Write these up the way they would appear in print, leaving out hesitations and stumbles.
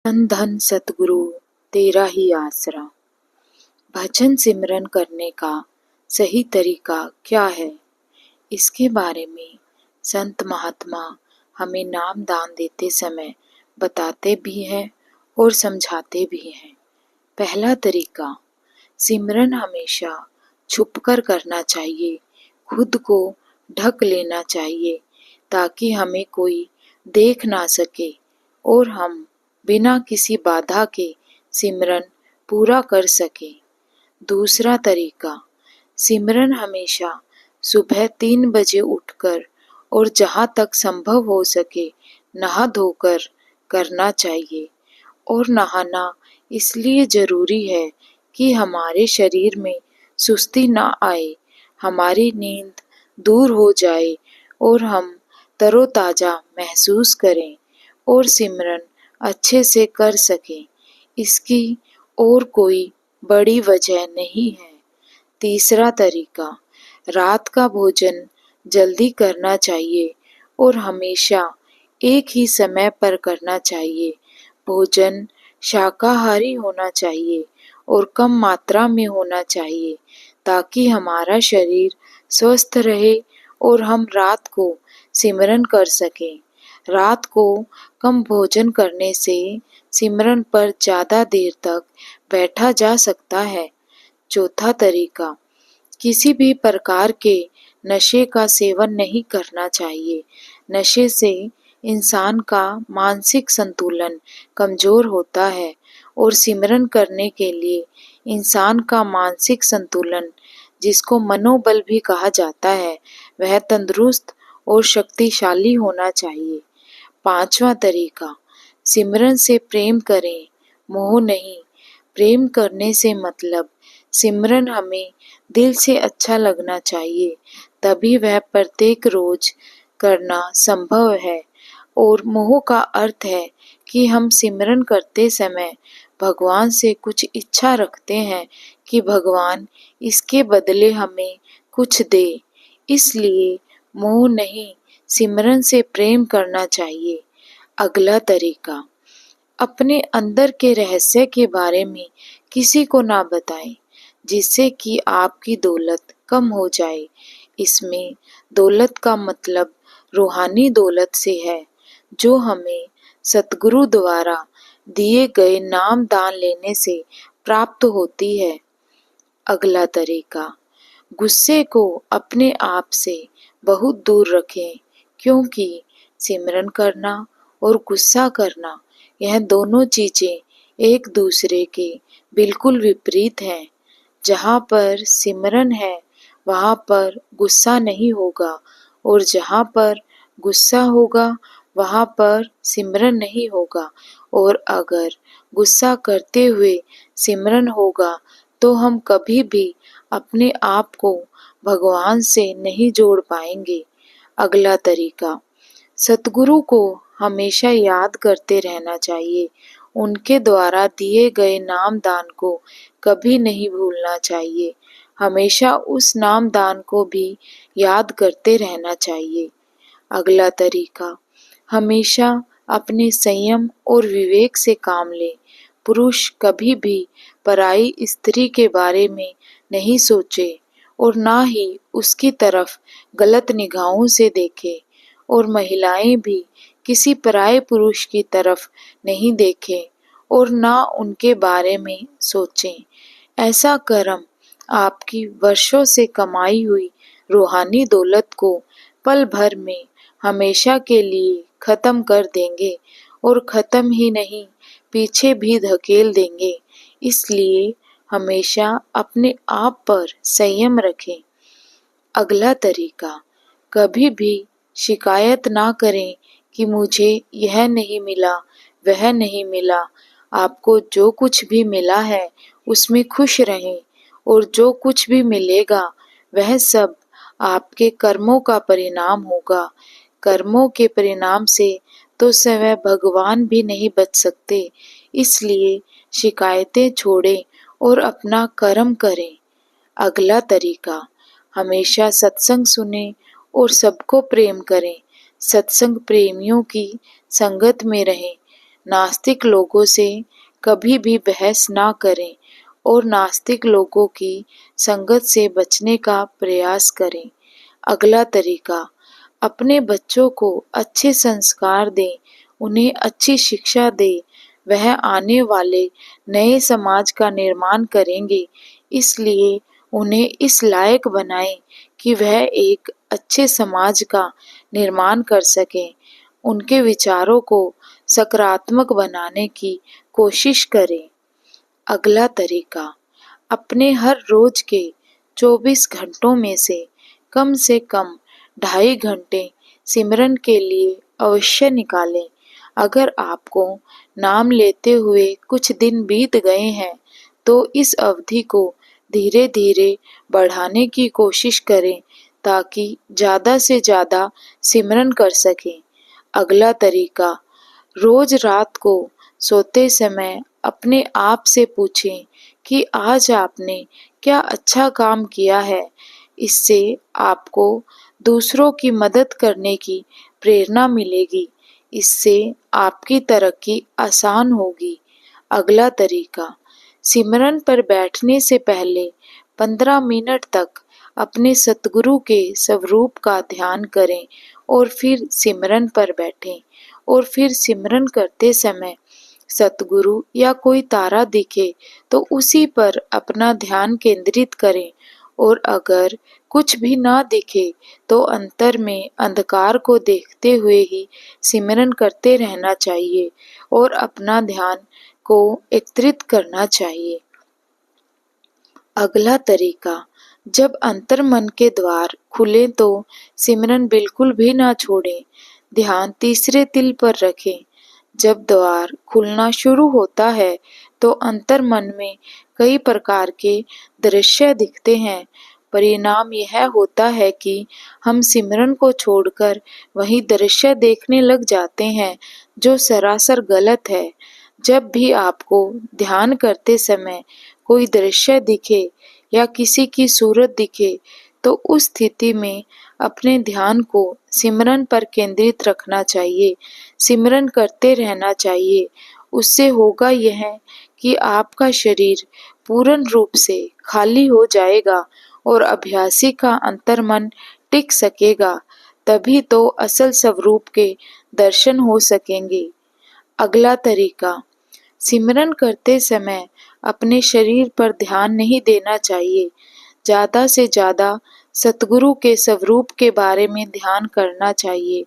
धन धन सतगुरु तेरा ही आसरा। भजन सिमरन करने का सही तरीका क्या है, इसके बारे में संत महात्मा हमें नाम दान देते समय बताते भी हैं और समझाते भी हैं। पहला तरीका, सिमरन हमेशा छुपकर करना चाहिए, खुद को ढक लेना चाहिए ताकि हमें कोई देख ना सके और हम बिना किसी बाधा के सिमरन पूरा कर सके। दूसरा तरीका, सिमरन हमेशा सुबह 3 बजे उठकर और जहाँ तक संभव हो सके नहा धोकर करना चाहिए। और नहाना इसलिए जरूरी है कि हमारे शरीर में सुस्ती ना आए, हमारी नींद दूर हो जाए और हम तरोताजा महसूस करें और सिमरन अच्छे से कर सकें। इसकी और कोई बड़ी वजह नहीं है। तीसरा तरीका, रात का भोजन जल्दी करना चाहिए और हमेशा एक ही समय पर करना चाहिए। भोजन शाकाहारी होना चाहिए और कम मात्रा में होना चाहिए ताकि हमारा शरीर स्वस्थ रहे और हम रात को सिमरन कर सकें। रात को कम भोजन करने से सिमरन पर ज़्यादा देर तक बैठा जा सकता है। चौथा तरीका, किसी भी प्रकार के नशे का सेवन नहीं करना चाहिए। नशे से इंसान का मानसिक संतुलन कमजोर होता है और सिमरन करने के लिए इंसान का मानसिक संतुलन, जिसको मनोबल भी कहा जाता है, वह तंदुरुस्त और शक्तिशाली होना चाहिए। पांचवा तरीका, सिमरन से प्रेम करें, मोह नहीं। प्रेम करने से मतलब सिमरन हमें दिल से अच्छा लगना चाहिए, तभी वह प्रत्येक रोज करना संभव है। और मोह का अर्थ है कि हम सिमरन करते समय भगवान से कुछ इच्छा रखते हैं कि भगवान इसके बदले हमें कुछ दे। इसलिए मोह नहीं, सिमरन से प्रेम करना चाहिए। अगला तरीका, अपने अंदर के रहस्य के बारे में किसी को ना बताएं, जिससे कि आपकी दौलत कम हो जाए। इसमें दौलत का मतलब रूहानी दौलत से है, जो हमें सतगुरु द्वारा दिए गए नाम दान लेने से प्राप्त होती है। अगला तरीका, गुस्से को अपने आप से बहुत दूर रखें, क्योंकि सिमरन करना और गुस्सा करना, यह दोनों चीजें एक दूसरे के बिल्कुल विपरीत हैं। जहाँ पर सिमरन है वहाँ पर गुस्सा नहीं होगा और जहाँ पर गुस्सा होगा वहाँ पर सिमरन नहीं होगा। और अगर गुस्सा करते हुए सिमरन होगा तो हम कभी भी अपने आप को भगवान से नहीं जोड़ पाएंगे। अगला तरीका, सतगुरु को हमेशा याद करते रहना चाहिए। उनके द्वारा दिए गए नाम दान को कभी नहीं भूलना चाहिए। हमेशा उस नाम दान को भी याद करते रहना चाहिए। अगला तरीका, हमेशा अपने संयम और विवेक से काम ले। पुरुष कभी भी पराई स्त्री के बारे में नहीं सोचे और ना ही उसकी तरफ गलत निगाहों से देखे, और महिलाएं भी किसी पराये पुरुष की तरफ नहीं देखें और ना उनके बारे में सोचें। ऐसा कर्म आपकी वर्षों से कमाई हुई रूहानी दौलत को पल भर में हमेशा के लिए खत्म कर देंगे और खत्म ही नहीं, पीछे भी धकेल देंगे। इसलिए हमेशा अपने आप पर संयम रखें। अगला तरीका, कभी भी शिकायत ना करें कि मुझे यह नहीं मिला, वह नहीं मिला। आपको जो कुछ भी मिला है उसमें खुश रहें और जो कुछ भी मिलेगा वह सब आपके कर्मों का परिणाम होगा। कर्मों के परिणाम से तो स्वयं भगवान भी नहीं बच सकते। इसलिए शिकायतें छोड़ें और अपना कर्म करें। अगला तरीका, हमेशा सत्संग सुनें और सबको प्रेम करें। सत्संग प्रेमियों की संगत में रहें, नास्तिक लोगों से कभी भी बहस ना करें और नास्तिक लोगों की संगत से बचने का प्रयास करें। अगला तरीका, अपने बच्चों को अच्छे संस्कार दें, उन्हें अच्छी शिक्षा दें। वह आने वाले नए समाज का निर्माण करेंगे, इसलिए उन्हें इस लायक बनाएं कि वह एक अच्छे समाज का निर्माण कर सकें। उनके विचारों को सकारात्मक बनाने की कोशिश करें। अगला तरीका, अपने हर रोज के 24 घंटों में से कम 2.5 घंटे सिमरन के लिए अवश्य निकालें। अगर आपको नाम लेते हुए कुछ दिन बीत गए हैं तो इस अवधि को धीरे धीरे बढ़ाने की कोशिश करें ताकि ज़्यादा से ज़्यादा सिमरन कर सकें। अगला तरीका, रोज रात को सोते समय अपने आप से पूछें कि आज आपने क्या अच्छा काम किया है। इससे आपको दूसरों की मदद करने की प्रेरणा मिलेगी। इससे आपकी तरक्की आसान होगी। अगला तरीका, सिमरन पर बैठने से पहले 15 मिनट तक अपने सतगुरु के स्वरूप का ध्यान करें और फिर सिमरन पर बैठें। और फिर सिमरन करते समय सतगुरु या कोई तारा दिखे तो उसी पर अपना ध्यान केंद्रित करें। और अगर कुछ भी ना दिखे तो अंतर में अंधकार को देखते हुए ही सिमरन करते रहना चाहिए और अपना ध्यान को एकत्रित करना चाहिए। अगला तरीका, जब अंतर्मन के द्वार खुले तो सिमरन बिल्कुल भी ना छोड़ें। ध्यान तीसरे तिल पर रखें। जब द्वार खुलना शुरू होता है तो अंतर्मन में कई प्रकार के दृश्य दिखते हैं। परिणाम यह होता है कि हम सिमरन को छोड़कर वही दृश्य देखने लग जाते हैं जो सरासर गलत है। जब भी आपको ध्यान करते समय कोई दृश्य दिखे या किसी की सूरत दिखे तो उस स्थिति में अपने ध्यान को सिमरन पर केंद्रित रखना चाहिए। सिमरन करते रहना चाहिए। उससे होगा यह कि आपका शरीर पूर्ण रूप से खाली हो जाएगा और अभ्यासी का अंतर्मन टिक सकेगा। तभी तो असल स्वरूप के दर्शन हो सकेंगे। अगला तरीका, सिमरन करते समय अपने शरीर पर ध्यान नहीं देना चाहिए। ज़्यादा से ज़्यादा सतगुरु के स्वरूप के बारे में ध्यान करना चाहिए।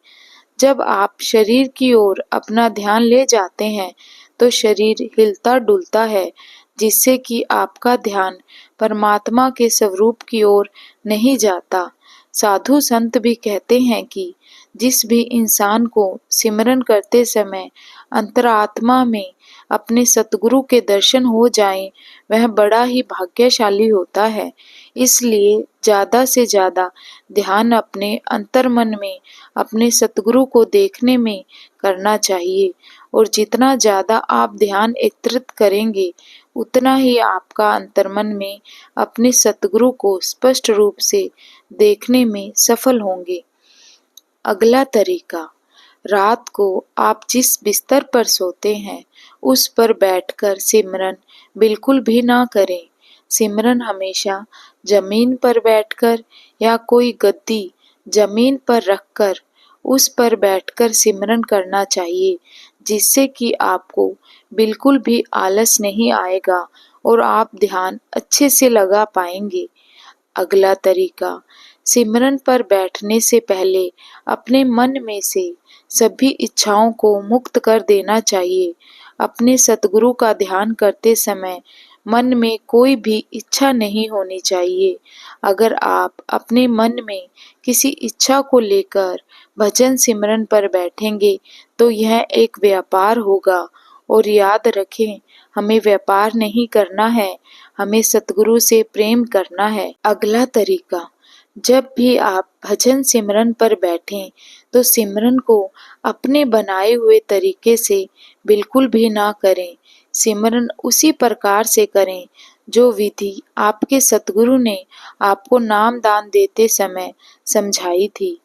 जब आप शरीर की ओर अपना ध्यान ले जाते हैं तो शरीर हिलता डुलता है, जिससे कि आपका ध्यान परमात्मा के स्वरूप की ओर नहीं जाता। साधु संत भी कहते हैं कि जिस भी इंसान को सिमरन करते समय अंतरात्मा में अपने सतगुरु के दर्शन हो जाएं, वह बड़ा ही भाग्यशाली होता है। इसलिए ज़्यादा से ज़्यादा ध्यान अपने अंतर्मन में अपने सतगुरु को देखने में करना चाहिए। और जितना ज़्यादा आप ध्यान एकत्रित करेंगे उतना ही आपका अंतर्मन में अपने सतगुरु को स्पष्ट रूप से देखने में सफल होंगे। अगला तरीका, रात को आप जिस बिस्तर पर सोते हैं उस पर बैठकर सिमरन बिल्कुल भी ना करें। सिमरन हमेशा जमीन पर बैठकर या कोई गद्दी जमीन पर रखकर उस पर बैठकर सिमरन करना चाहिए, जिससे कि आपको बिल्कुल भी आलस नहीं आएगा और आप ध्यान अच्छे से लगा पाएंगे। अगला तरीका, सिमरन पर बैठने से पहले अपने मन में से सभी इच्छाओं को मुक्त कर देना चाहिए। अपने सतगुरु का ध्यान करते समय मन में कोई भी इच्छा नहीं होनी चाहिए। अगर आप अपने मन में किसी इच्छा को लेकर भजन सिमरन पर बैठेंगे तो यह एक व्यापार होगा। और याद रखें, हमें व्यापार नहीं करना है, हमें सतगुरु से प्रेम करना है। अगला तरीका, जब भी आप भजन सिमरन पर बैठें तो सिमरन को अपने बनाए हुए तरीके से बिल्कुल भी ना करें। सिमरन उसी प्रकार से करें जो विधि आपके सतगुरु ने आपको नाम दान देते समय समझाई थी।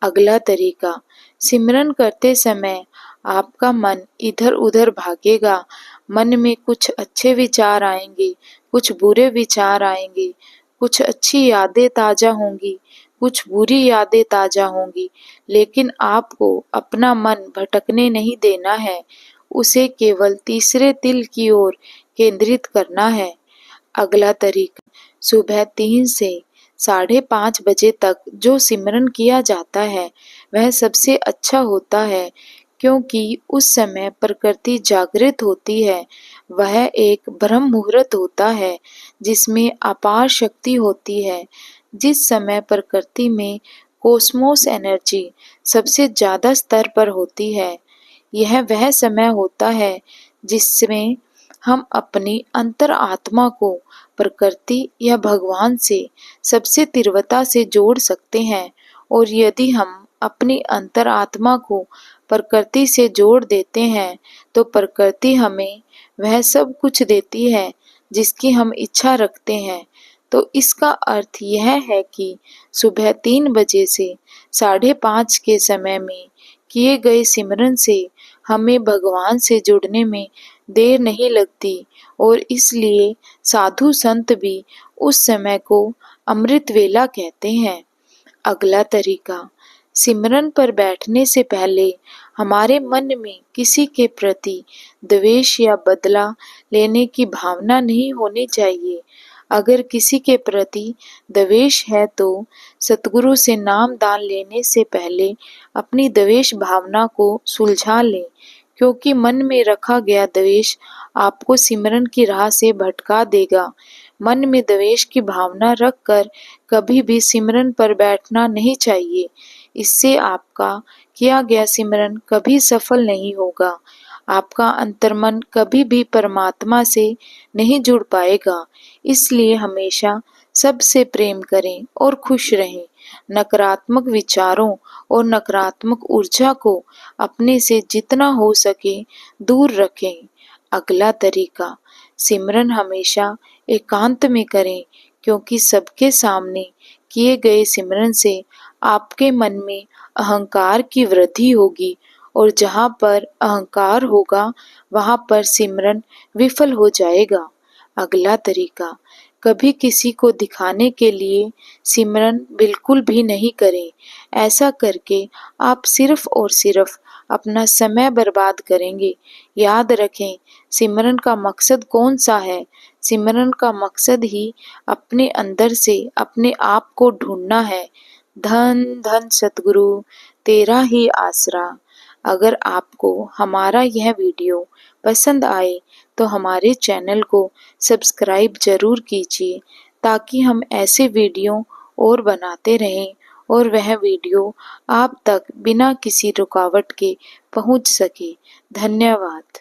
अगला तरीका, सिमरन करते समय आपका मन इधर उधर भागेगा, मन में कुछ अच्छे विचार आएंगे, कुछ बुरे विचार आएंगे, कुछ अच्छी यादें ताजा होंगी, कुछ बुरी यादें ताजा होंगी, लेकिन आपको अपना मन भटकने नहीं देना है, उसे केवल तीसरे तिल की ओर केंद्रित करना है। अगला तरीका, सुबह 3 से 5:30 बजे तक जो सिमरन किया जाता है वह सबसे अच्छा होता है, क्योंकि उस समय प्रकृति जागृत होती है। वह एक ब्रह्म मुहूर्त होता है जिसमें अपार शक्ति होती है। जिस समय प्रकृति में कोस्मोस एनर्जी सबसे ज्यादा स्तर पर होती है, यह वह समय होता है जिसमें हम अपनी अंतर आत्मा को प्रकृति या भगवान से सबसे तीव्रता से जोड़ सकते हैं। और यदि हम अपनी अंतर आत्मा को प्रकृति से जोड़ देते हैं तो प्रकृति हमें वह सब कुछ देती है जिसकी हम इच्छा रखते हैं। तो इसका अर्थ यह है कि सुबह 3 बजे से 5:30 के समय में किए गए सिमरन से हमें भगवान से जुड़ने में देर नहीं लगती, और इसलिए साधु संत भी उस समय को अमृत वेला कहते हैं। अगला तरीका, सिमरन पर बैठने से पहले हमारे मन में किसी के प्रति द्वेष या बदला लेने की भावना नहीं होनी चाहिए। अगर किसी के प्रति द्वेष है तो सतगुरु से नाम दान लेने से पहले अपनी द्वेष भावना को सुलझा लें, क्योंकि मन में रखा गया द्वेष आपको सिमरन की राह से भटका देगा। मन में द्वेष की भावना रखकर कभी भी सिमरन पर बैठना नहीं चाहिए। इससे आपका किया गया सिमरन कभी सफल नहीं होगा। आपका अंतर्मन कभी भी परमात्मा से नहीं जुड़ पाएगा। इसलिए हमेशा सबसे प्रेम करें और खुश रहें। नकारात्मक विचारों और नकारात्मक ऊर्जा को अपने से जितना हो सके दूर रखें। अगला तरीका, सिमरन हमेशा एकांत में करें, क्योंकि सबके सामने किए गए सिमरन से आपके मन में अहंकार की वृद्धि होगी, और जहाँ पर अहंकार होगा वहाँ पर सिमरन विफल हो जाएगा। अगला तरीका, कभी किसी को दिखाने के लिए सिमरन बिल्कुल भी नहीं करें। ऐसा करके आप सिर्फ और सिर्फ अपना समय बर्बाद करेंगे। याद रखें, सिमरन का मकसद कौन सा है? सिमरन का मकसद ही अपने अंदर से अपने आप को ढूंढना है। धन धन सतगुरु, तेरा ही आसरा। अगर आपको हमारा यह वीडियो पसंद आए तो हमारे चैनल को सब्सक्राइब जरूर कीजिए, ताकि हम ऐसे वीडियो और बनाते रहें और वह वीडियो आप तक बिना किसी रुकावट के पहुंच सके। धन्यवाद।